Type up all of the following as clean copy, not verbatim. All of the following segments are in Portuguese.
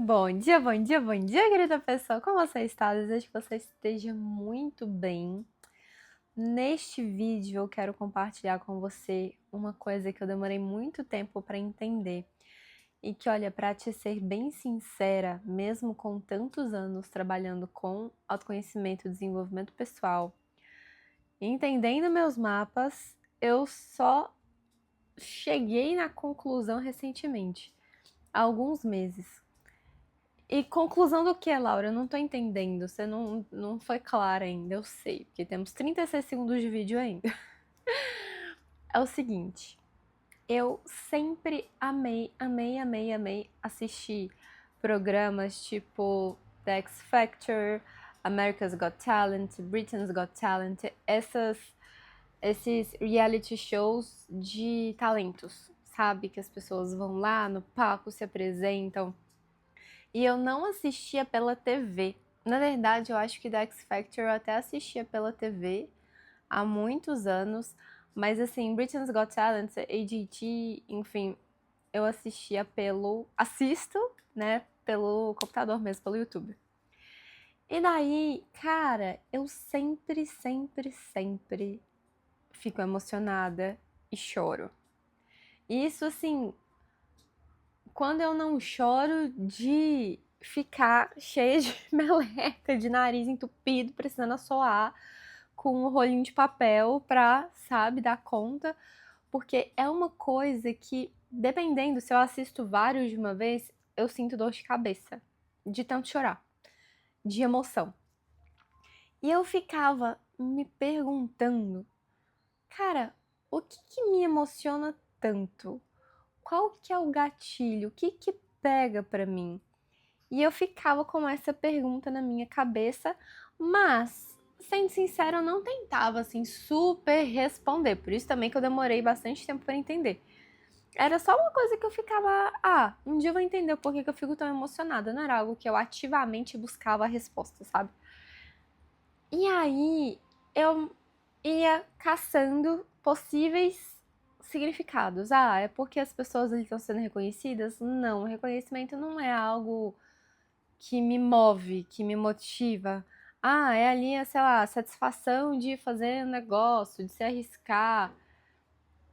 Bom dia, bom dia, bom dia, querida pessoa! Como você está? Desejo que você esteja muito bem. Neste vídeo eu quero compartilhar com você uma coisa que eu demorei muito tempo para entender e que, olha, para te ser bem sincera, mesmo com tantos anos trabalhando com autoconhecimento e desenvolvimento pessoal, entendendo meus mapas, eu só cheguei na conclusão recentemente, há alguns meses. E conclusão do que, Laura? Eu não tô entendendo. Você não foi clara ainda, eu sei, porque temos 36 segundos de vídeo ainda. É o seguinte, eu sempre amei assistir programas tipo The X Factor, America's Got Talent, Britain's Got Talent, esses reality shows de talentos, sabe? Que as pessoas vão lá no palco, se apresentam. E eu não assistia pela TV. Na verdade, eu acho que da X Factor eu até assistia pela TV há muitos anos. Mas assim, Britain's Got Talent, AGT, enfim, eu assistia assisto, né, pelo computador mesmo, pelo YouTube. E daí, cara, eu sempre fico emocionada e choro. E isso, assim, quando eu não choro de ficar cheia de meleca, de nariz entupido, precisando assoar com um rolinho de papel pra, sabe, dar conta. Porque é uma coisa que, dependendo, se eu assisto vários de uma vez, eu sinto dor de cabeça, de tanto chorar, de emoção. E eu ficava me perguntando, cara, o que me emociona tanto? Qual que é o gatilho? O que pega pra mim? E eu ficava com essa pergunta na minha cabeça, mas, sendo sincera, eu não tentava, assim, super responder. Por isso também que eu demorei bastante tempo pra entender. Era só uma coisa que eu ficava, um dia eu vou entender o porquê que eu fico tão emocionada. Não era algo que eu ativamente buscava a resposta, sabe? E aí, eu ia caçando possíveis significados. É porque as pessoas estão sendo reconhecidas? Não, o reconhecimento não é algo que me move, que me motiva. É ali, sei lá, a satisfação de fazer um negócio, de se arriscar.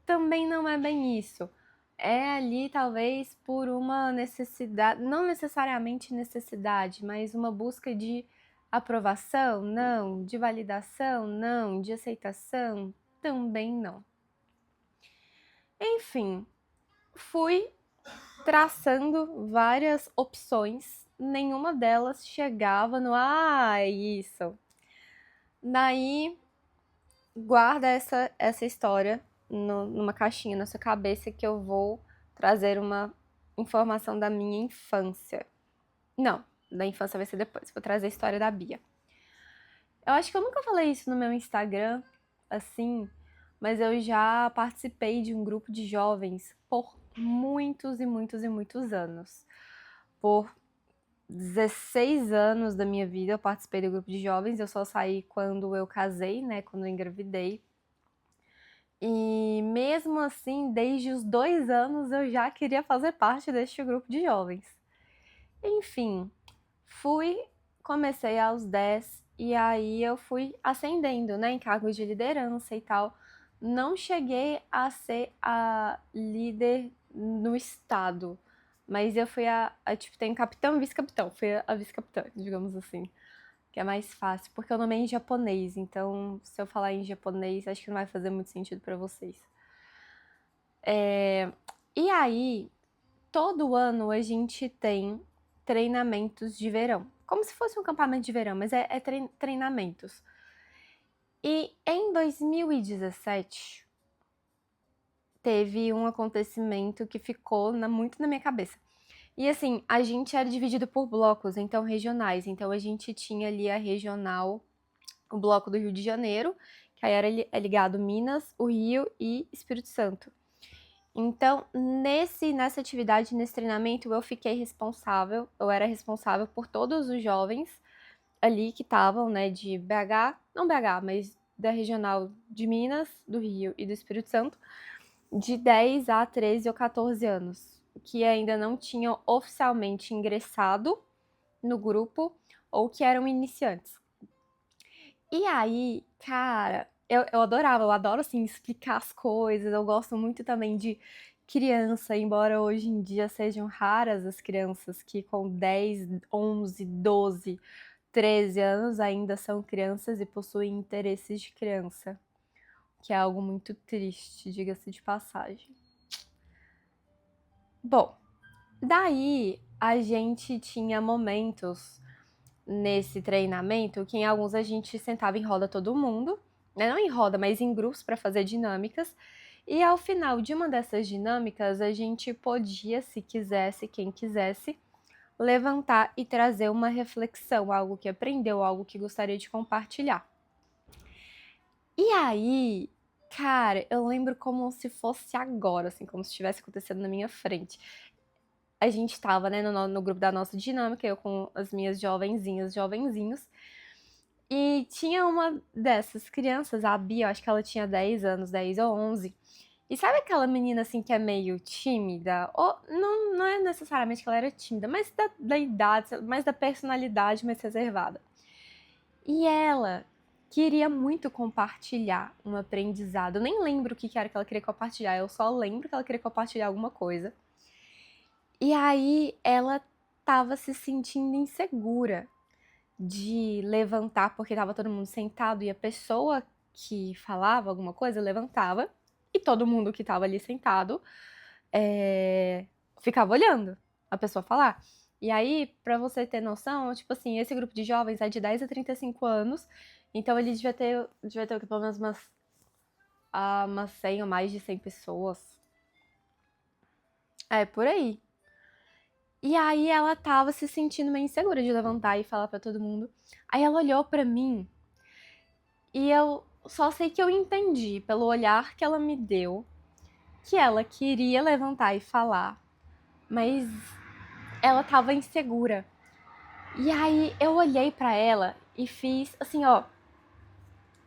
Também não é bem isso. É ali, talvez, por uma necessidade, não necessariamente necessidade, mas uma busca de aprovação? Não. De validação? Não. De aceitação? Também não. Enfim, fui traçando várias opções, nenhuma delas chegava no é isso. Daí, guarda essa história numa caixinha na sua cabeça que eu vou trazer uma informação da minha infância. Não, da infância vai ser depois, vou trazer a história da Bia. Eu acho que eu nunca falei isso no meu Instagram, assim, mas eu já participei de um grupo de jovens por muitos anos. Por 16 anos da minha vida eu participei do grupo de jovens, eu só saí quando eu casei, né, quando eu engravidei. E mesmo assim, desde os 2 anos eu já queria fazer parte deste grupo de jovens. Enfim, comecei aos 10 e aí eu fui ascendendo, né, em cargos de liderança e tal. Não cheguei a ser a líder no estado, mas eu fui tipo, tem capitão e vice-capitão, fui a vice-capitã, digamos assim, que é mais fácil, porque o nome é em japonês, então se eu falar em japonês, acho que não vai fazer muito sentido pra vocês. E aí, todo ano a gente tem treinamentos de verão, como se fosse um acampamento de verão, mas é treinamentos. E em 2017, teve um acontecimento que ficou muito na minha cabeça. E assim, a gente era dividido por blocos, então regionais. Então a gente tinha ali a regional, o bloco do Rio de Janeiro, que aí era ligado Minas, o Rio e Espírito Santo. Então, nessa atividade, nesse treinamento, eu era responsável por todos os jovens ali que estavam, né, de BH, não BH, mas da regional de Minas, do Rio e do Espírito Santo, de 10 a 13 ou 14 anos. que ainda não tinham oficialmente ingressado no grupo ou que eram iniciantes. E aí, cara, eu adorava, eu adoro, assim, explicar as coisas, eu gosto muito também de criança, embora hoje em dia sejam raras as crianças que com 10, 11, 12, 13 anos ainda são crianças e possuem interesses de criança, que é algo muito triste, diga-se de passagem. Bom, daí a gente tinha momentos nesse treinamento que em alguns a gente sentava em roda todo mundo, né? Não em roda, mas em grupos para fazer dinâmicas. E ao final de uma dessas dinâmicas, a gente podia, se quisesse, quem quisesse, levantar e trazer uma reflexão, algo que aprendeu, algo que gostaria de compartilhar. E aí, cara, eu lembro como se fosse agora, assim, como se estivesse acontecendo na minha frente. A gente estava, né, no grupo da nossa dinâmica, eu com as minhas jovenzinhos, e tinha uma dessas crianças, a Bia, eu acho que ela tinha 10 anos, 10 ou 11. E sabe aquela menina, assim, que é meio tímida? Ou não é necessariamente que ela era tímida, mas da idade, mais da personalidade mais reservada. E ela queria muito compartilhar um aprendizado. Eu nem lembro o que era que ela queria compartilhar, eu só lembro que ela queria compartilhar alguma coisa. E aí ela tava se sentindo insegura de levantar, porque tava todo mundo sentado e a pessoa que falava alguma coisa levantava e todo mundo que tava ali sentado ficava olhando a pessoa falar. E aí, pra você ter noção, tipo assim, esse grupo de jovens é de 10 a 35 anos, então ele devia ter pelo menos umas 100 ou mais de 100 pessoas. É, por aí. E aí ela tava se sentindo meio insegura de levantar e falar pra todo mundo. Aí ela olhou pra mim e eu só sei que eu entendi pelo olhar que ela me deu que ela queria levantar e falar, mas ela tava insegura. E aí eu olhei pra ela e fiz assim, ó,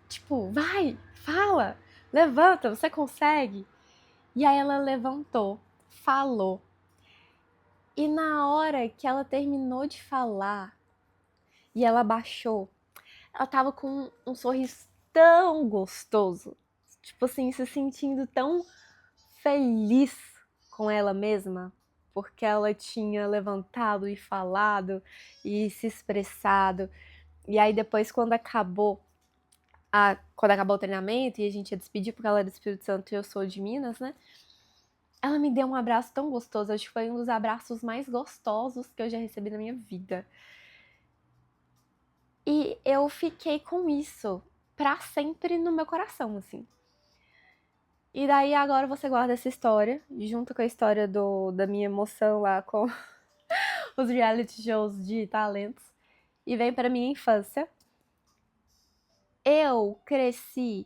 tipo, vai, fala, levanta, você consegue. E aí ela levantou, falou. E na hora que ela terminou de falar e ela baixou, ela tava com um sorriso tão gostoso, tipo assim, se sentindo tão feliz com ela mesma, porque ela tinha levantado e falado e se expressado. E aí depois, quando acabou o treinamento e a gente ia despedir, porque ela é do Espírito Santo e eu sou de Minas, né? Ela me deu um abraço tão gostoso, acho que foi um dos abraços mais gostosos que eu já recebi na minha vida. E eu fiquei com isso pra sempre no meu coração, assim. E daí agora você guarda essa história, junto com a história da minha emoção lá com os reality shows de talentos, e vem pra minha infância. Eu cresci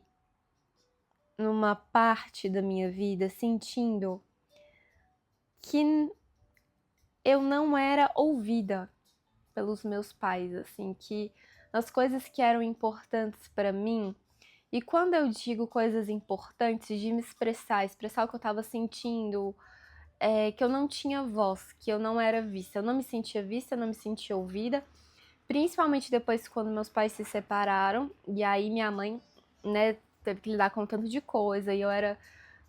numa parte da minha vida sentindo que eu não era ouvida pelos meus pais, assim, que as coisas que eram importantes pra mim. E quando eu digo coisas importantes, de me expressar o que eu tava sentindo, que eu não tinha voz, que eu não era vista. Eu não me sentia vista, eu não me sentia ouvida. Principalmente depois quando meus pais se separaram. E aí minha mãe, né, teve que lidar com um tanto de coisa. E eu era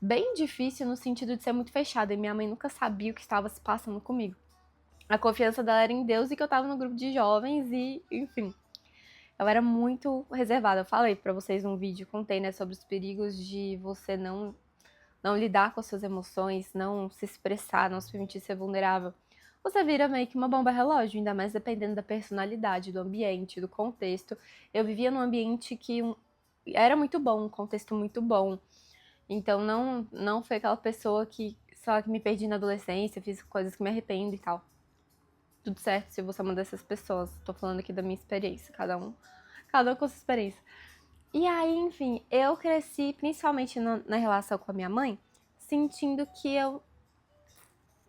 bem difícil no sentido de ser muito fechada. E minha mãe nunca sabia o que estava se passando comigo. A confiança dela era em Deus e que eu tava no grupo de jovens e, enfim. Eu era muito reservada. Eu falei pra vocês num vídeo, contei, né, sobre os perigos de você não lidar com as suas emoções, não se expressar, não se permitir ser vulnerável. Você vira meio que uma bomba relógio, ainda mais dependendo da personalidade, do ambiente, do contexto. Eu vivia num ambiente que era muito bom, um contexto muito bom. Então não foi aquela pessoa que só que me perdi na adolescência, fiz coisas que me arrependo e tal. Tudo certo se você é uma dessas pessoas. Tô falando aqui da minha experiência, cada um com a sua experiência. E aí, enfim, eu cresci, principalmente na relação com a minha mãe, sentindo que eu,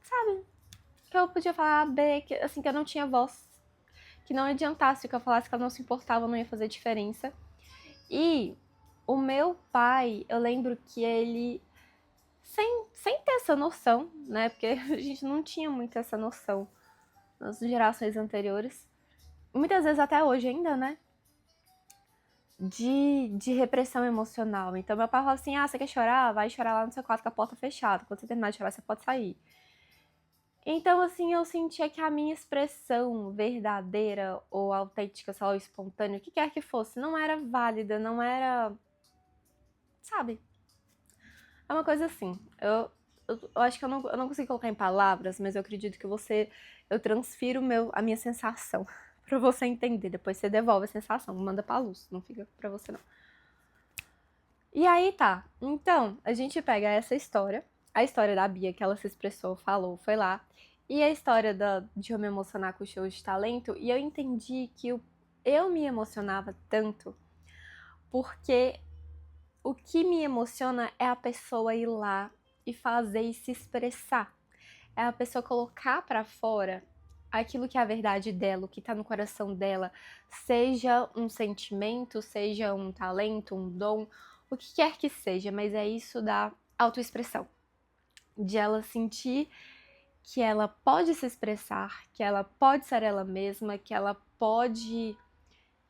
sabe, que eu podia falar B, que, assim, que eu não tinha voz, que não adiantasse o que eu falasse, que ela não se importava, não ia fazer diferença. E o meu pai, eu lembro que ele sem ter essa noção, né? Porque a gente não tinha muito essa noção nas gerações anteriores. Muitas vezes até hoje ainda, né? De repressão emocional. Então, meu pai falava assim, você quer chorar? Vai chorar lá no seu quarto com a porta fechada. Quando você terminar de chorar, você pode sair. Então, assim, eu sentia que a minha expressão verdadeira ou autêntica, sei lá, ou espontânea, o que quer que fosse, não era válida, não era... Sabe? É uma coisa assim. Eu acho que eu não consigo colocar em palavras, mas eu acredito que eu transfiro a minha sensação pra você entender. Depois você devolve a sensação, manda pra luz, não fica pra você não. E aí tá. Então, a gente pega essa história, a história da Bia, que ela se expressou, falou, foi lá, e a história de eu me emocionar com o show de talento, e eu entendi que eu me emocionava tanto porque o que me emociona é a pessoa ir lá e fazer e se expressar. É a pessoa colocar pra fora aquilo que é a verdade dela, o que tá no coração dela, seja um sentimento, seja um talento, um dom, o que quer que seja, mas é isso da autoexpressão. De ela sentir que ela pode se expressar, que ela pode ser ela mesma, que ela pode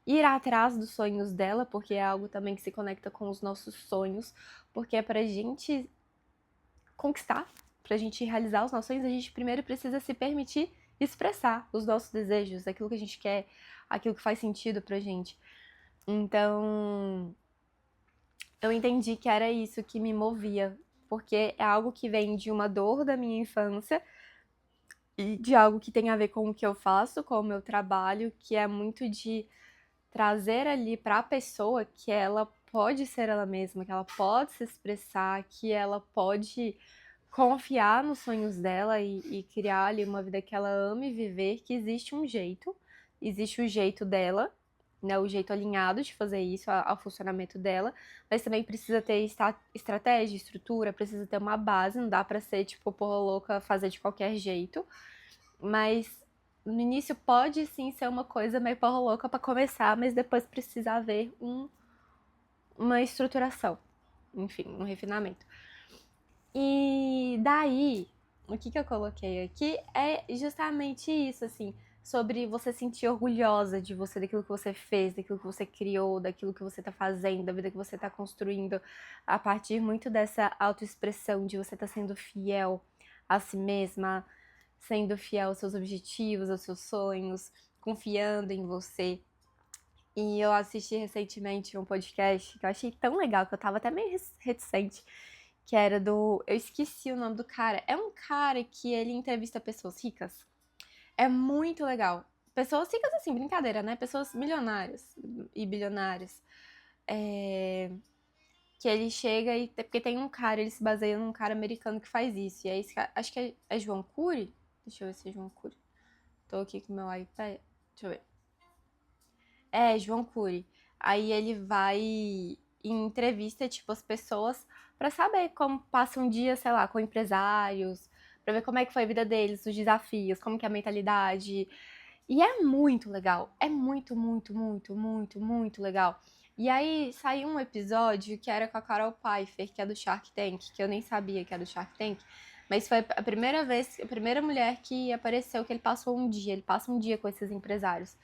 ir atrás dos sonhos dela, porque é algo também que se conecta com os nossos sonhos, porque é pra gente conquistar, pra gente realizar os nossos sonhos, a gente primeiro precisa se permitir expressar os nossos desejos, aquilo que a gente quer, aquilo que faz sentido pra gente. Então, eu entendi que era isso que me movia, porque é algo que vem de uma dor da minha infância e de algo que tem a ver com o que eu faço, com o meu trabalho, que é muito de trazer ali para a pessoa que ela pode ser ela mesma, que ela pode se expressar, que ela pode confiar nos sonhos dela e criar ali uma vida que ela ame viver, que existe existe o jeito dela, né, o jeito alinhado de fazer isso, ao funcionamento dela, mas também precisa ter estratégia, estrutura, precisa ter uma base, não dá pra ser, tipo, porra louca, fazer de qualquer jeito, mas no início pode sim ser uma coisa meio porra louca pra começar, mas depois precisa haver uma estruturação, enfim, um refinamento. E daí, o que eu coloquei aqui é justamente isso, assim, sobre você sentir orgulhosa de você, daquilo que você fez, daquilo que você criou, daquilo que você tá fazendo, da vida que você tá construindo, a partir muito dessa autoexpressão, de você tá sendo fiel a si mesma, sendo fiel aos seus objetivos, aos seus sonhos, confiando em você. E eu assisti recentemente um podcast que eu achei tão legal, que eu tava até meio reticente, que era do... Eu esqueci o nome do cara. É um cara que ele entrevista pessoas ricas. É muito legal. Pessoas ricas assim, brincadeira, né? Pessoas milionárias e bilionárias. Que ele chega e... Porque tem um cara, ele se baseia num cara americano que faz isso. E é esse cara... Acho que é João Cury? Deixa eu ver se é João Cury. Tô aqui com o meu iPad. Deixa eu ver. É, João Cury. Aí ele vai e entrevista, tipo, as pessoas pra saber como passa um dia, sei lá, com empresários, pra ver como é que foi a vida deles, os desafios, como que é a mentalidade. E é muito legal. É muito, muito, muito, muito, muito legal. E aí saiu um episódio que era com a Carol Pfeiffer, que é do Shark Tank, que eu nem sabia que era do Shark Tank. Mas foi a primeira vez, a primeira mulher que apareceu que ele passou um dia, ele passa um dia com esses empresários.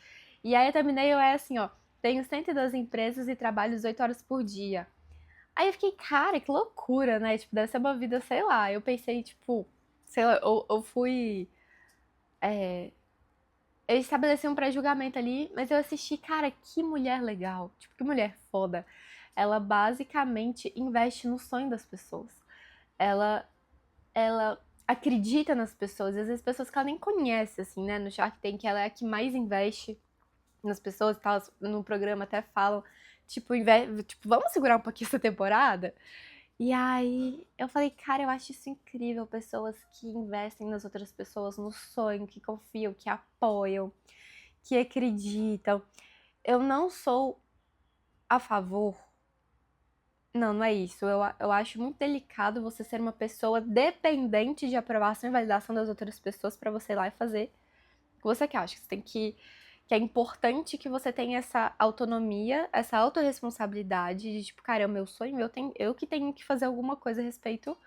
E aí a thumbnail é assim, ó, tenho 112 empresas e trabalho 18 horas por dia. Aí eu fiquei, cara, que loucura, né? Tipo, deve ser uma vida, sei lá. Eu pensei, tipo, sei lá, eu fui. Eu estabeleci um pré-julgamento ali, mas eu assisti, cara, que mulher legal. Tipo, que mulher foda. Ela basicamente investe no sonho das pessoas. Ela, ela acredita nas pessoas. Às vezes pessoas que ela nem conhece, assim, né? No Shark Tank, ela é a que mais investe nas pessoas e tal, no programa até falam, tipo, tipo, vamos segurar um pouquinho essa temporada? E aí eu falei, cara, eu acho isso incrível, pessoas que investem nas outras pessoas, no sonho, que confiam, que apoiam, que acreditam. Eu não sou a favor. Não, não é isso. Eu acho muito delicado você ser uma pessoa dependente de aprovação e validação das outras pessoas pra você ir lá e fazer o que você quer. Acho que você tem que é importante que você tenha essa autonomia, essa autorresponsabilidade de tipo, cara, é o meu sonho, eu que tenho que fazer alguma coisa a respeito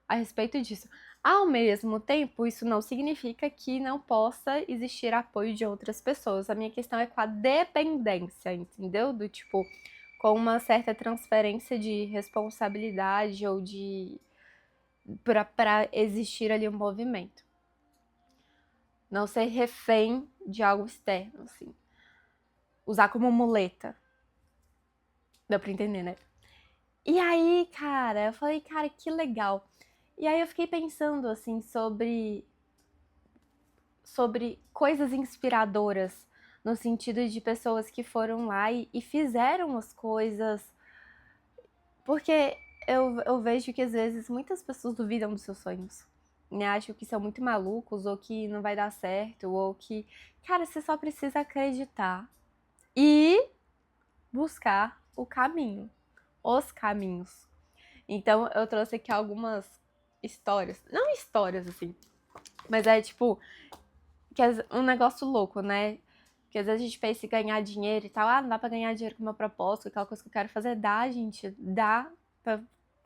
a respeito disso. Ao mesmo tempo, isso não significa que não possa existir apoio de outras pessoas. A minha questão é com a dependência, entendeu? Do tipo, com uma certa transferência de responsabilidade ou de para existir ali um movimento. Não ser refém de algo externo, assim. Usar como muleta. Dá pra entender, né? E aí, cara, eu falei, cara, que legal. E aí eu fiquei pensando, assim, sobre coisas inspiradoras, no sentido de pessoas que foram lá e fizeram as coisas. Porque eu vejo que às vezes muitas pessoas duvidam dos seus sonhos. Né? Acham que são muito malucos, ou que não vai dar certo, ou que. Cara, você só precisa acreditar e buscar o caminho, os caminhos. Então eu trouxe aqui algumas histórias. Não histórias, assim, mas é tipo. Que é um negócio louco, né? Porque às vezes a gente pensa em ganhar dinheiro e tal. Ah, não dá pra ganhar dinheiro com o meu propósito, aquela coisa que eu quero fazer. Dá, gente. Dá pra...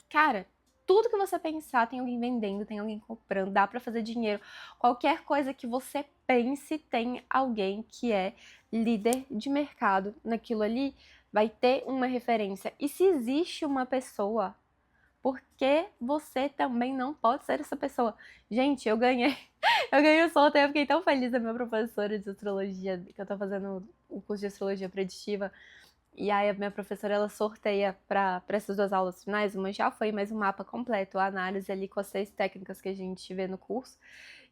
Cara, tudo que você pensar tem alguém vendendo, tem alguém comprando. Dá pra fazer dinheiro. Qualquer coisa que você pense tem alguém que é líder de mercado naquilo ali. Vai ter uma referência. E se existe uma pessoa, por que você também não pode ser essa pessoa? Gente, eu ganhei o sorteio, eu fiquei tão feliz da minha professora de astrologia, que eu tô fazendo o curso de astrologia preditiva. E aí a minha professora, ela sorteia para essas 2 aulas finais, uma já foi, mas um mapa completo, a análise ali com as 6 técnicas que a gente vê no curso.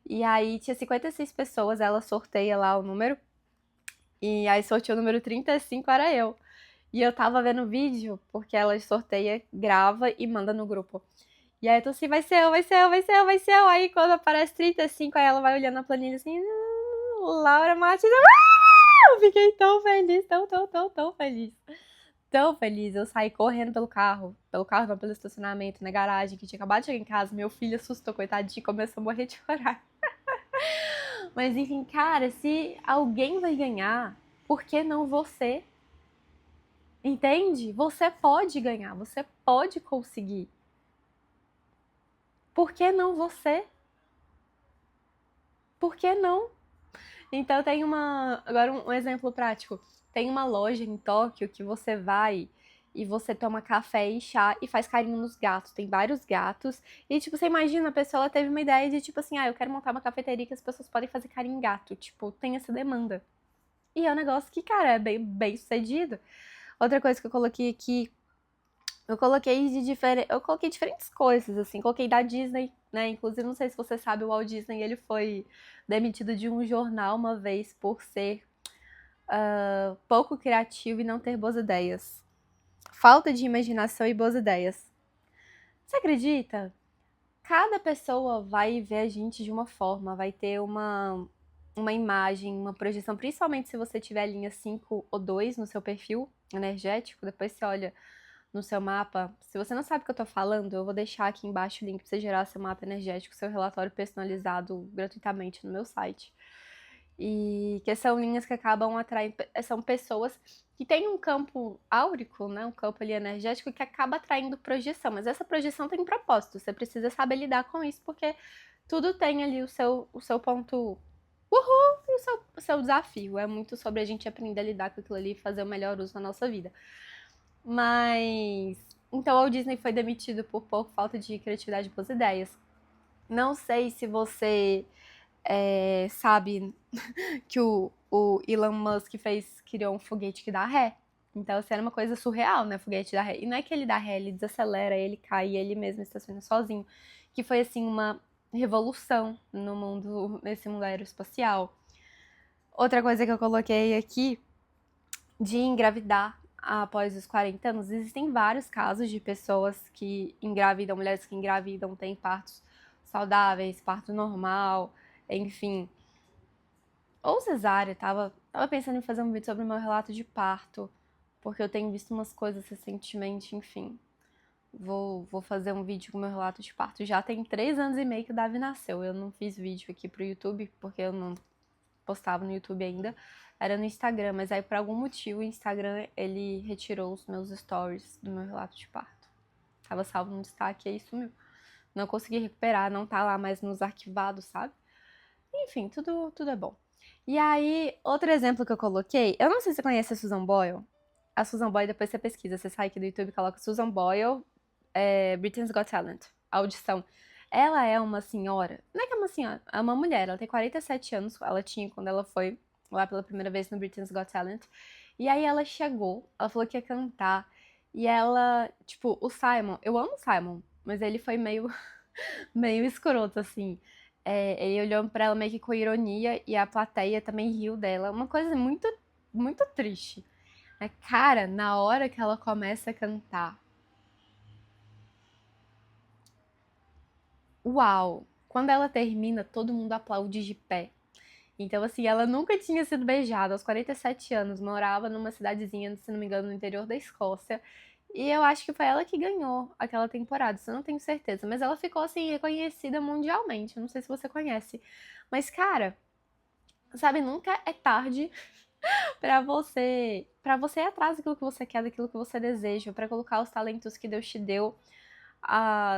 E aí tinha 56 pessoas, ela sorteia lá o número, e aí sorteou o número 35, era eu. E eu tava vendo o vídeo, porque ela sorteia, grava e manda no grupo. E aí eu tô assim, vai ser eu, vai ser eu, vai ser eu, vai ser eu. Aí quando aparece 35, aí ela vai olhando na planilha assim, Laura Martins. Eu fiquei tão feliz, tão feliz. Tão feliz. Eu saí correndo pelo carro não, pelo estacionamento, na garagem, que tinha acabado de chegar em casa. Meu filho assustou, coitadinho, começou a morrer de chorar. Mas enfim, cara, se alguém vai ganhar, por que não você? Entende? Você pode ganhar, você pode conseguir. Por que não você? Por que não? Então tem agora um exemplo prático. Tem uma loja em Tóquio que você vai e você toma café e chá e faz carinho nos gatos. Tem vários gatos. E, tipo, você imagina, a pessoa ela teve uma ideia de, tipo assim, eu quero montar uma cafeteria que as pessoas podem fazer carinho em gato. Tipo, tem essa demanda. E é um negócio que, cara, é bem sucedido. Outra coisa que eu coloquei aqui, eu coloquei diferentes coisas, assim. Coloquei da Disney, né? Inclusive, não sei se você sabe, o Walt Disney, ele foi demitido de um jornal uma vez por ser pouco criativo e não ter boas ideias. Falta de imaginação e boas ideias. Você acredita? Cada pessoa vai ver a gente de uma forma, vai ter uma imagem, uma projeção, principalmente se você tiver linha 5 ou 2 no seu perfil energético, depois você olha no seu mapa. Se você não sabe o que eu tô falando, eu vou deixar aqui embaixo o link pra você gerar seu mapa energético, seu relatório personalizado gratuitamente no meu site. E que são linhas que acabam atraindo, são pessoas que têm um campo áurico, né, um campo ali energético que acaba atraindo projeção, mas essa projeção tem um propósito, você precisa saber lidar com isso, porque tudo tem ali o seu ponto uhul e o seu desafio, é muito sobre a gente aprender a lidar com aquilo ali e fazer o melhor uso na nossa vida. Mas, então o Disney foi demitido por falta de criatividade e boas ideias. Não sei se você sabe que o Elon Musk criou um foguete que dá ré. Então, assim, era uma coisa surreal, né? Foguete dá ré. E não é que ele dá ré, ele desacelera, ele cai e ele mesmo estaciona sozinho. Que foi, assim, uma revolução no mundo, nesse mundo aeroespacial. Outra coisa que eu coloquei aqui, de engravidar após os 40 anos. Existem vários casos de pessoas que engravidam, mulheres que engravidam, têm partos saudáveis, parto normal, enfim. Ou cesárea, tava pensando em fazer um vídeo sobre o meu relato de parto, porque eu tenho visto umas coisas recentemente, enfim. Vou fazer um vídeo com o meu relato de parto. Já tem 3 anos e meio que o Davi nasceu. Eu não fiz vídeo aqui pro YouTube, porque eu não postava no YouTube ainda. Era no Instagram, mas aí por algum motivo o Instagram, ele retirou os meus stories do meu relato de parto. Tava salvo no destaque e aí sumiu. não consegui recuperar, não tá lá mais nos arquivados, sabe? Enfim, tudo é bom. E aí, outro exemplo que eu coloquei, eu não sei se você conhece a Susan Boyle. A Susan Boyle, depois você pesquisa, você sai aqui do YouTube e coloca Susan Boyle, Britain's Got Talent, audição. Ela é uma senhora, não é que é uma senhora, é uma mulher, ela tem 47 anos, ela tinha quando ela foi lá pela primeira vez no Britain's Got Talent. E aí ela chegou, ela falou que ia cantar, e ela, tipo, o Simon, eu amo o Simon, mas ele foi meio escroto, assim. Ele olhou pra ela meio que com ironia e a plateia também riu dela. Uma coisa muito, muito triste. Cara, na hora que ela começa a cantar, uau! Quando ela termina, todo mundo aplaude de pé. Então, assim, ela nunca tinha sido beijada. Aos 47 anos, morava numa cidadezinha, se não me engano, no interior da Escócia. E eu acho que foi ela que ganhou aquela temporada, isso eu não tenho certeza. Mas ela ficou, assim, reconhecida mundialmente. Eu não sei se você conhece. Mas, cara, sabe, nunca é tarde para você ir atrás daquilo que você quer, daquilo que você deseja, pra colocar os talentos que Deus te deu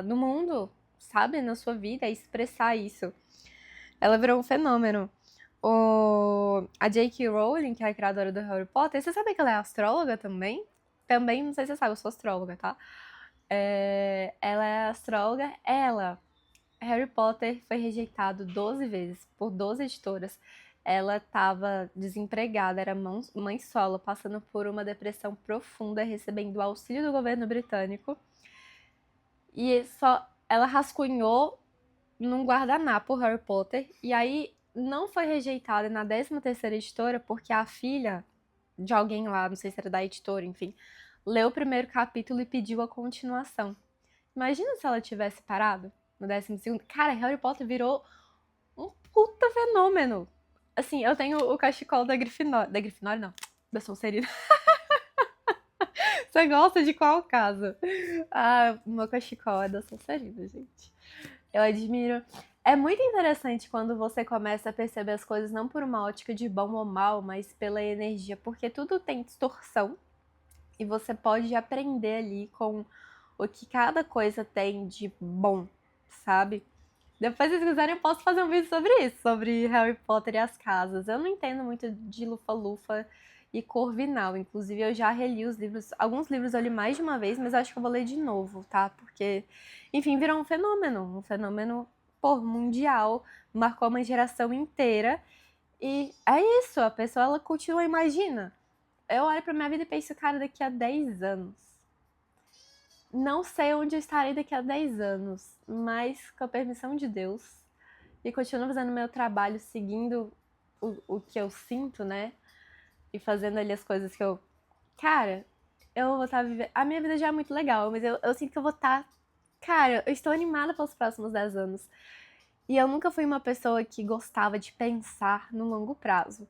no mundo, sabe, na sua vida, e expressar isso. Ela virou um fenômeno. A J.K. Rowling, que é a criadora do Harry Potter, você sabe que ela é astróloga também? Também, não sei se você sabe, eu sou astróloga, tá? Ela é astróloga, Harry Potter foi rejeitado 12 vezes por 12 editoras. Ela estava desempregada, era mãe solo, passando por uma depressão profunda, recebendo o auxílio do governo britânico. E só ela rascunhou num guardanapo Harry Potter. E aí não foi rejeitada na 13ª editora porque a filha de alguém lá, não sei se era da editora, enfim, leu o primeiro capítulo e pediu a continuação. Imagina se ela tivesse parado no 12º. Cara, Harry Potter virou um puta fenômeno. Assim, eu tenho o cachecol da Grifinória. Da Grifinória, não. Da Sonserina. Você gosta de qual casa? O meu cachecol é da Sonserina, gente. Eu admiro. É muito interessante quando você começa a perceber as coisas não por uma ótica de bom ou mal, mas pela energia, porque tudo tem distorção e você pode aprender ali com o que cada coisa tem de bom, sabe? Depois, se vocês quiserem, eu posso fazer um vídeo sobre isso, sobre Harry Potter e as casas. Eu não entendo muito de Lufa-Lufa e Corvinal. Inclusive, eu já reli os livros. Alguns livros eu li mais de uma vez, mas acho que eu vou ler de novo, tá? Porque, enfim, virou um fenômeno. Um fenômeno, mundial. Marcou uma geração inteira. E é isso, a pessoa, ela continua, imagina. Eu olho pra minha vida e penso, cara, daqui a 10 anos. Não sei onde eu estarei daqui a 10 anos, mas com a permissão de Deus e continuo fazendo meu trabalho, seguindo o que eu sinto, né? E fazendo ali as coisas que eu. Cara, eu vou estar vivendo. A minha vida já é muito legal, mas eu sinto que eu vou estar. Cara, eu estou animada pelos próximos 10 anos. E eu nunca fui uma pessoa que gostava de pensar no longo prazo.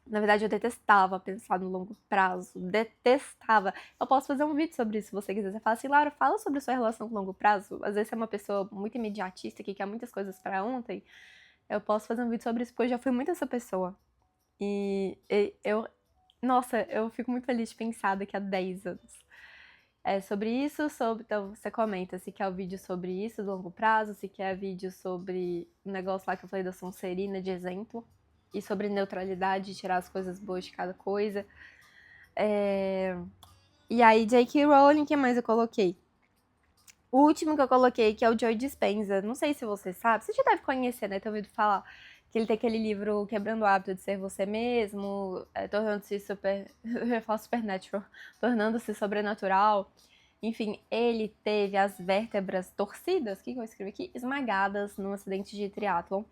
Na verdade, eu detestava pensar no longo prazo. Detestava. Eu posso fazer um vídeo sobre isso, se você quiser. Você fala assim, Laura, fala sobre a sua relação com longo prazo. Às vezes você é uma pessoa muito imediatista, que quer muitas coisas pra ontem. Eu posso fazer um vídeo sobre isso, porque eu já fui muito essa pessoa. Eu... Nossa, eu fico muito feliz de pensar daqui a 10 anos. Sobre isso, então você comenta se quer o vídeo sobre isso, do longo prazo, se quer vídeo sobre o negócio lá que eu falei da Sonserina, de exemplo. E sobre neutralidade, tirar as coisas boas de cada coisa. E aí, J.K. Rowling, o que mais eu coloquei? O último que eu coloquei, que é o Joe Dispenza. Não sei se você sabe, você já deve conhecer, né? Ter ouvido falar. Que ele tem aquele livro Quebrando o Hábito de Ser Você Mesmo, tornando-se eu ia falar supernatural, tornando-se sobrenatural. Enfim, ele teve as vértebras torcidas, o que eu escrevi aqui? Esmagadas num acidente de triatlon.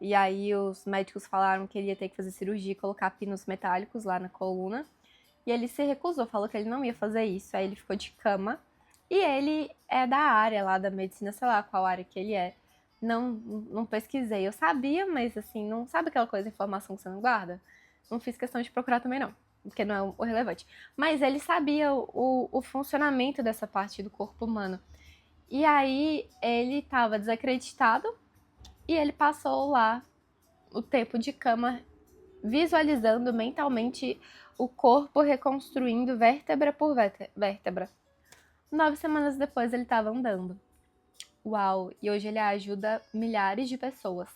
E aí os médicos falaram que ele ia ter que fazer cirurgia e colocar pinos metálicos lá na coluna. E ele se recusou, falou que ele não ia fazer isso. Aí ele ficou de cama. E ele é da área lá da medicina, sei lá qual área que ele é. Não pesquisei. Eu sabia, mas assim, não sabe aquela coisa, informação que você não guarda? Não fiz questão de procurar também não, porque não é o relevante. Mas ele sabia o funcionamento dessa parte do corpo humano. E aí ele estava desacreditado e ele passou lá o tempo de cama visualizando mentalmente o corpo reconstruindo vértebra por vértebra. 9 semanas depois ele estava andando. uau, e hoje ele ajuda milhares de pessoas.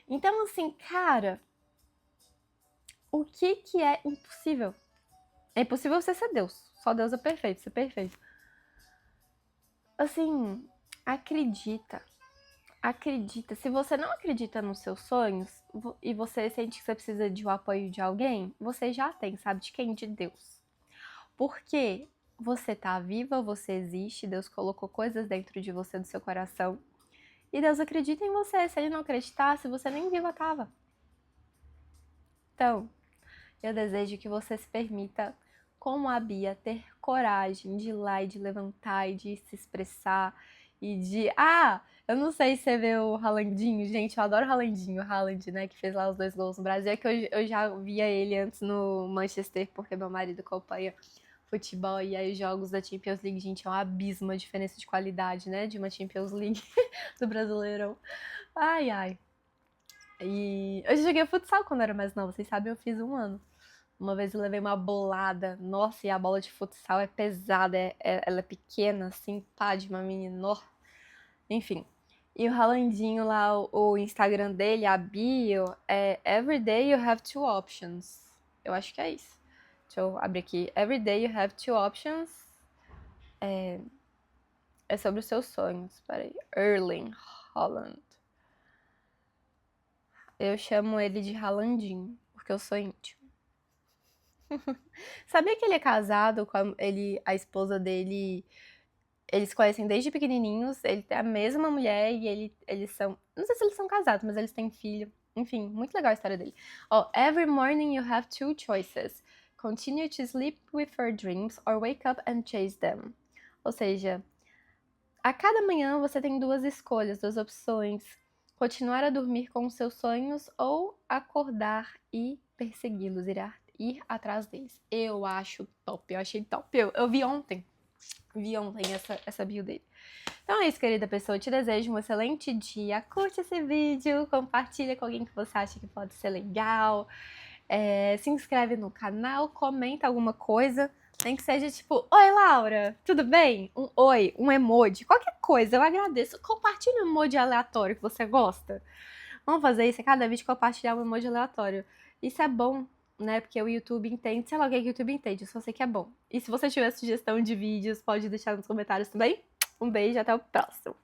Então, assim, cara, o que é impossível? É impossível você ser Deus. Só Deus é perfeito, ser perfeito. Assim, acredita. Acredita. Se você não acredita nos seus sonhos e você sente que você precisa de um apoio de alguém, você já tem, sabe de quem? De Deus. Porque você tá viva, você existe, Deus colocou coisas dentro de você, do seu coração. E Deus acredita em você. Se ele não acreditasse, você nem viva tava. Então, eu desejo que você se permita, como a Bia, ter coragem de ir lá e de levantar e de se expressar e de... eu não sei se você vê o Haalandinho, gente, eu adoro o Haalandinho, o Haaland, né, que fez lá os 2 gols no Brasil. É que eu já via ele antes no Manchester, porque meu marido acompanha futebol e aí os jogos da Champions League, gente, é um abismo a diferença de qualidade, né, de uma Champions League do Brasileirão. Ai, ai. E eu já joguei futsal quando eu era mais nova, vocês sabem, eu fiz 1 ano. Uma vez eu levei uma bolada, nossa, e a bola de futsal é pesada, ela é pequena, assim, pá, de uma menina, enfim. E o Ralandinho lá, o Instagram dele, a bio, é Everyday you have 2 options. Eu acho que é isso. Deixa eu abrir aqui. Everyday you have 2 options. É sobre os seus sonhos. Peraí. Erling Haaland. Eu chamo ele de Ralandinho, porque eu sou íntimo. Sabia que ele é casado com a esposa dele? Eles se conhecem desde pequenininhos, ele tem a mesma mulher e eles são... Não sei se eles são casados, mas eles têm filho. Enfim, muito legal a história dele. Every morning you have 2 choices. Continue to sleep with your dreams or wake up and chase them. Ou seja, a cada manhã você tem 2 escolhas, 2 opções. Continuar a dormir com os seus sonhos ou acordar e persegui-los, ir atrás deles. Eu acho top, eu achei top. Eu vi ontem essa bio dele. Então é isso, querida pessoa. Eu te desejo um excelente dia. Curte esse vídeo, compartilha com alguém que você acha que pode ser legal. Se inscreve no canal, comenta alguma coisa. Nem que seja tipo, oi Laura, tudo bem? Um oi, um emoji, qualquer coisa, eu agradeço. Compartilha um emoji aleatório que você gosta. Vamos fazer isso, a cada vídeo compartilhar um emoji aleatório. Isso é bom, né? Porque o YouTube entende, sei lá o que o YouTube entende, eu só sei que é bom. E se você tiver sugestão de vídeos, pode deixar nos comentários também. Um beijo e até o próximo.